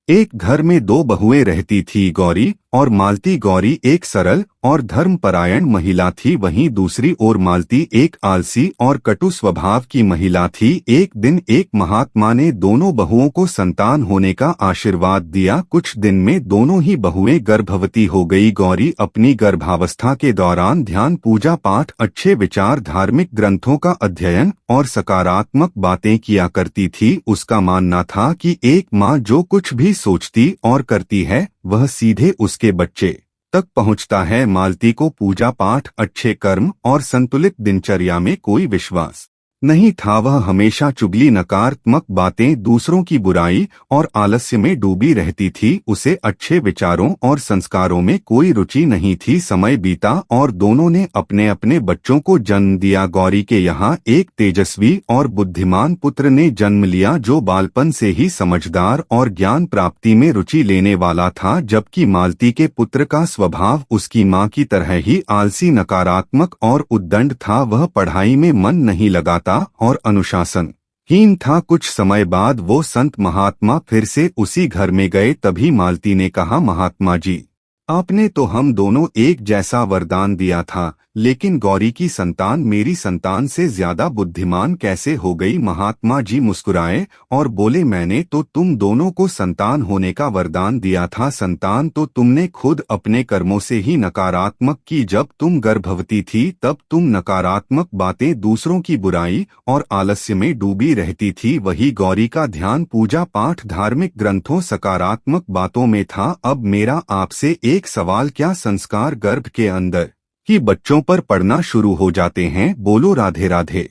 एक घर में दो बहुएं रहती थी, गौरी और मालती। गौरी एक सरल और धर्मपरायण महिला थी, वहीं दूसरी ओर मालती एक आलसी और कटु स्वभाव की महिला थी। एक दिन एक महात्मा ने दोनों बहुओं को संतान होने का आशीर्वाद दिया। कुछ दिन में दोनों ही बहुएं गर्भवती हो गई। गौरी अपनी गर्भावस्था के दौरान ध्यान, पूजा पाठ, अच्छे विचार, धार्मिक ग्रंथों का अध्ययन और सकारात्मक बातें किया करती थी। उसका मानना था कि एक माँ जो कुछ भी सोचती और करती है वह सीधे उसके बच्चे तक पहुंचता है। मालती को पूजा पाठ, अच्छे कर्म और संतुलित दिनचर्या में कोई विश्वास नहीं था। वह हमेशा चुगली, नकारात्मक बातें, दूसरों की बुराई और आलस्य में डूबी रहती थी। उसे अच्छे विचारों और संस्कारों में कोई रुचि नहीं थी। समय बीता और दोनों ने अपने अपने बच्चों को जन्म दिया। गौरी के यहाँ एक तेजस्वी और बुद्धिमान पुत्र ने जन्म लिया जो बालपन से ही समझदार और ज्ञान प्राप्ति में रुचि लेने वाला था, जबकि मालती के पुत्र का स्वभाव उसकी माँ की तरह ही आलसी, नकारात्मक और उद्दंड था। वह पढ़ाई में मन नहीं लगाता और अनुशासनहीन था। कुछ समय बाद वो संत महात्मा फिर से उसी घर में गए। तभी मालती ने कहा, महात्मा जी, आपने तो हम दोनों एक जैसा वरदान दिया था, लेकिन गौरी की संतान मेरी संतान से ज्यादा बुद्धिमान कैसे हो गई? महात्मा जी मुस्कुराए और बोले, मैंने तो तुम दोनों को संतान होने का वरदान दिया था। संतान तो तुमने खुद अपने कर्मों से ही नकारात्मक की। जब तुम गर्भवती थी तब तुम नकारात्मक बातें, दूसरों की बुराई और आलस्य में डूबी रहती थी। वही गौरी का ध्यान, पूजा पाठ, धार्मिक ग्रंथों, सकारात्मक बातों में था। अब मेरा आपसे एक सवाल, क्या संस्कार गर्भ के अंदर ही बच्चों पर पड़ना शुरू हो जाते हैं? बोलो राधे राधे।